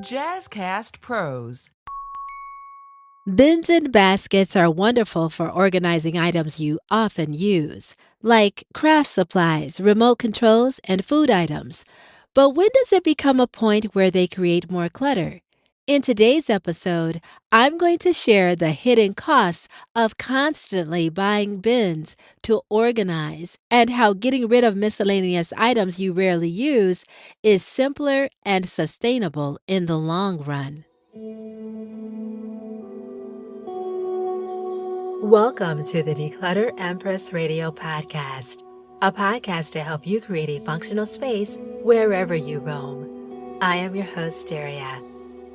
Jazzcast Pros. Bins and baskets are wonderful for organizing items you often use, like craft supplies, remote controls, and food items. But when does it become a point where they create more clutter? In today's episode, I'm going to share the hidden costs of constantly buying bins to organize and how getting rid of miscellaneous items you rarely use is simpler and sustainable in the long run. Welcome to the Declutter Empress Radio podcast, a podcast to help you create a functional space wherever you roam. I am your host, Daria,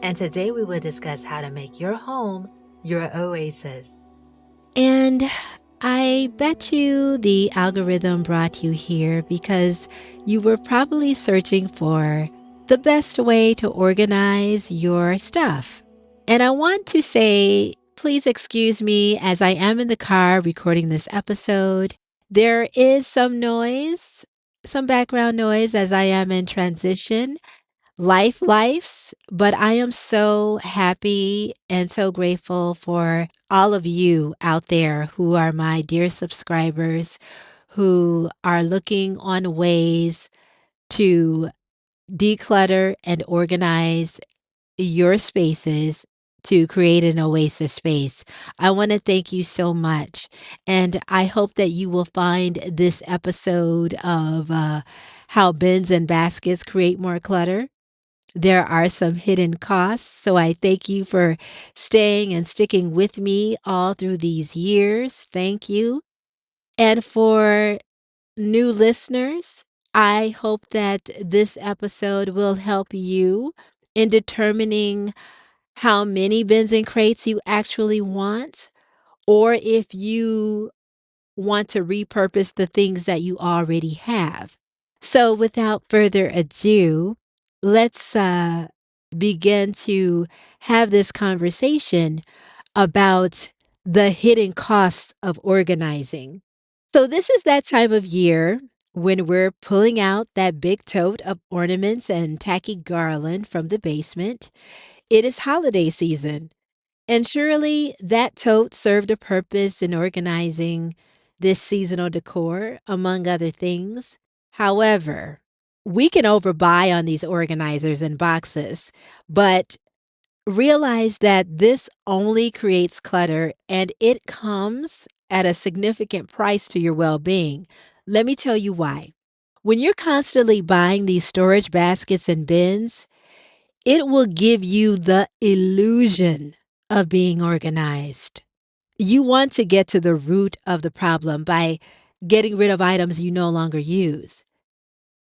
and today we will discuss how to make your home your oasis. And I bet you the algorithm brought you here because you were probably searching for the best way to organize your stuff. And I want to say, please excuse me as I am in the car recording this episode. There is some noise, some background noise as I am in transition. Life, but I am so happy and so grateful for all of you out there who are my dear subscribers who are looking on ways to declutter and organize your spaces to create an oasis space. I want to thank you so much. And I hope that you will find this episode of how bins and baskets create more clutter. There are some hidden costs. So I thank you for staying and sticking with me all through these years. Thank you. And for new listeners, I hope that this episode will help you in determining how many bins and crates you actually want, or if you want to repurpose the things that you already have. So, without further ado, let's begin to have this conversation about the hidden costs of organizing. So, this is that time of year when we're pulling out that big tote of ornaments and tacky garland from the basement. It is holiday season. And surely that tote served a purpose in organizing this seasonal decor, among other things. However, we can overbuy on these organizers and boxes, but realize that this only creates clutter and it comes at a significant price to your well being. Let me tell you why. When you're constantly buying these storage baskets and bins, it will give you the illusion of being organized. You want to get to the root of the problem by getting rid of items you no longer use.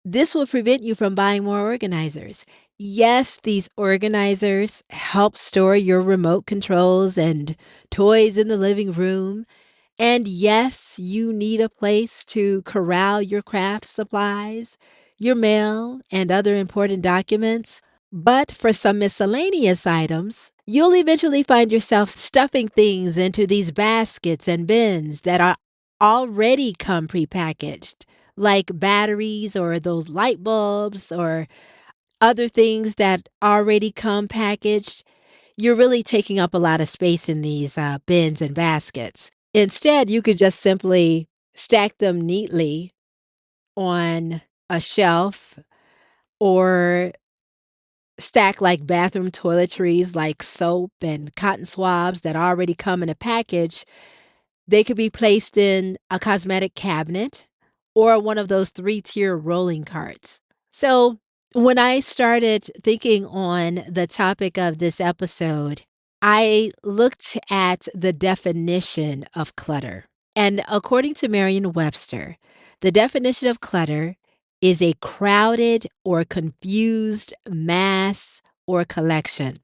This will prevent you from buying more organizers. Yes, these organizers help store your remote controls and toys in the living room. And yes, you need a place to corral your craft supplies, your mail, and other important documents. But for some miscellaneous items, you'll eventually find yourself stuffing things into these baskets and bins that are already come prepackaged, like batteries or those light bulbs or other things that already come packaged. You're really taking up a lot of space in these bins and baskets. Instead, you could just simply stack them neatly on a shelf or stack like bathroom toiletries like soap and cotton swabs that already come in a package. They could be placed in a cosmetic cabinet or one of those 3-tier rolling carts. So, when I started thinking on the topic of this episode, I looked at the definition of clutter. And according to Merriam-Webster, the definition of clutter is a crowded or confused mass or collection.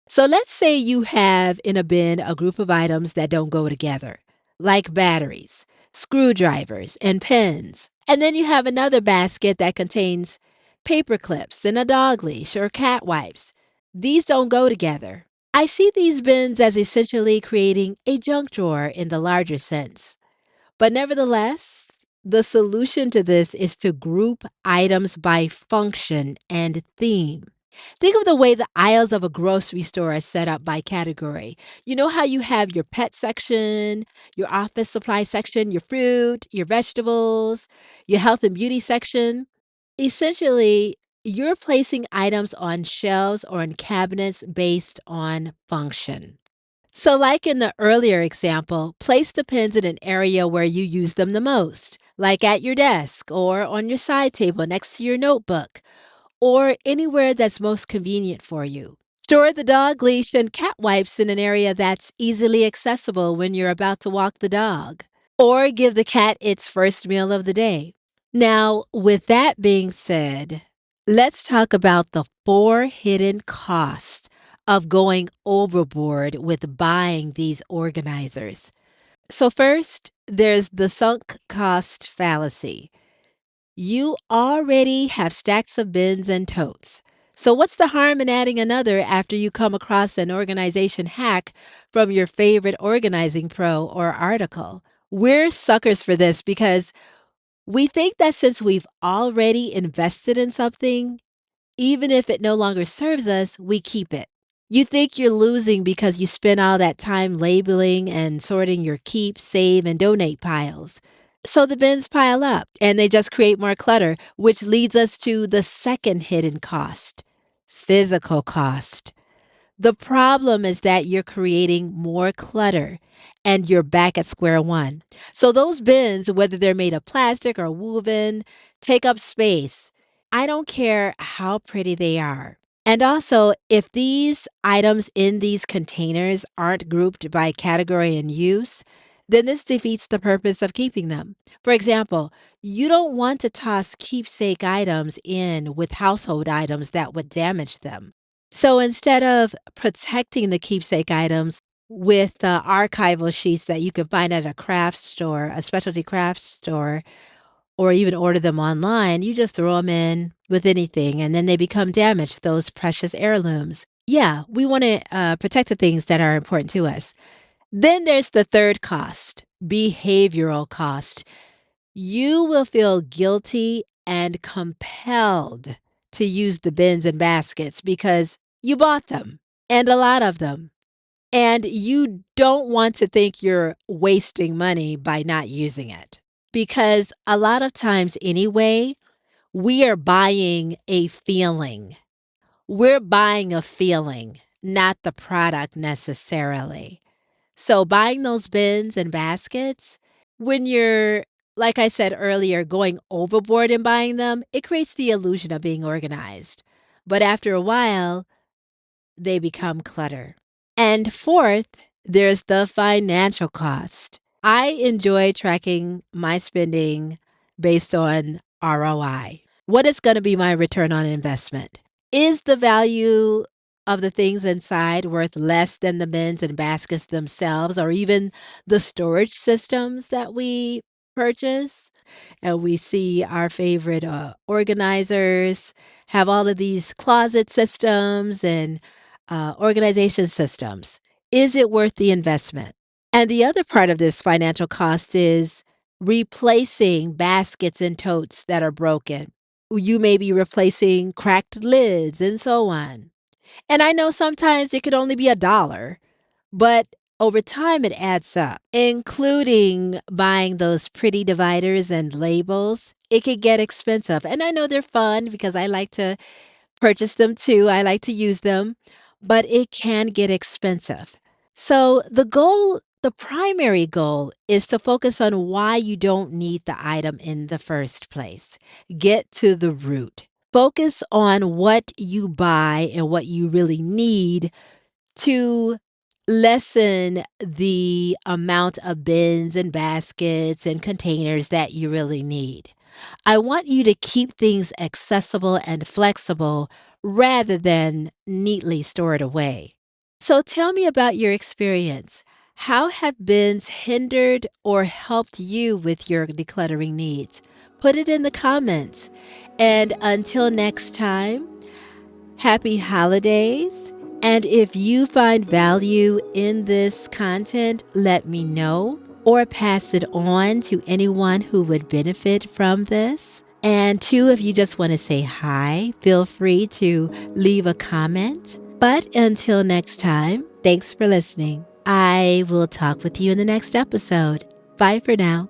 So let's say you have in a bin a group of items that don't go together, like batteries, screwdrivers, and pens. And then you have another basket that contains paper clips and a dog leash or cat wipes. These don't go together. I see these bins as essentially creating a junk drawer in the larger sense. But nevertheless, the solution to this is to group items by function and theme. Think of the way the aisles of a grocery store are set up by category. You know how you have your pet section, your office supply section, your fruit, your vegetables, your health and beauty section? Essentially, you're placing items on shelves or in cabinets based on function. So, like in the earlier example, place the pens in an area where you use them the most, like at your desk or on your side table next to your notebook, or anywhere that's most convenient for you. Store the dog leash and cat wipes in an area that's easily accessible when you're about to walk the dog, or give the cat its first meal of the day. Now, with that being said, let's talk about the 4 hidden costs of going overboard with buying these organizers. So, first, there's the sunk cost fallacy. You already have stacks of bins and totes. So, what's the harm in adding another after you come across an organization hack from your favorite organizing pro or article? We're suckers for this because we think that since we've already invested in something, even if it no longer serves us, we keep it. You think you're losing because you spent all that time labeling and sorting your keep, save, and donate piles. So the bins pile up and they just create more clutter, which leads us to the second hidden cost: physical cost. The problem is that you're creating more clutter and you're back at square one. So those bins, whether they're made of plastic or woven, take up space. I don't care how pretty they are. And also, if these items in these containers aren't grouped by category and use, then this defeats the purpose of keeping them. For example, you don't want to toss keepsake items in with household items that would damage them. So instead of protecting the keepsake items with archival sheets that you can find at a craft store, a specialty craft store, or even order them online, you just throw them in with anything and then they become damaged, those precious heirlooms. Yeah, we want to protect the things that are important to us. Then there's the third cost: behavioral cost. You will feel guilty and compelled to use the bins and baskets because you bought them and a lot of them. And you don't want to think you're wasting money by not using it. Because a lot of times, anyway, we are buying a feeling. We're buying a feeling, not the product necessarily. So buying those bins and baskets, when you're, like I said earlier, going overboard in buying them, it creates the illusion of being organized. But after a while, they become clutter. And fourth, there's the financial cost. I enjoy tracking my spending based on ROI. What is going to be my return on investment? Is the value of the things inside worth less than the bins and baskets themselves, or even the storage systems that we purchase? And we see our favorite organizers have all of these closet systems and organization systems. Is it worth the investment? And the other part of this financial cost is replacing baskets and totes that are broken. You may be replacing cracked lids and so on. And I know sometimes it could only be $1, but over time it adds up, including buying those pretty dividers and labels. It could get expensive. And I know they're fun because I like to purchase them too. I like to use them, but it can get expensive. So the primary goal is to focus on why you don't need the item in the first place. Get to the root. Focus on what you buy and what you really need to lessen the amount of bins and baskets and containers that you really need. I want you to keep things accessible and flexible rather than neatly stored away. So tell me about your experience. How have bins hindered or helped you with your decluttering needs? Put it in the comments. And until next time, happy holidays. And if you find value in this content, let me know or pass it on to anyone who would benefit from this. And 2, if you just want to say hi, feel free to leave a comment. But until next time, thanks for listening. I will talk with you in the next episode. Bye for now.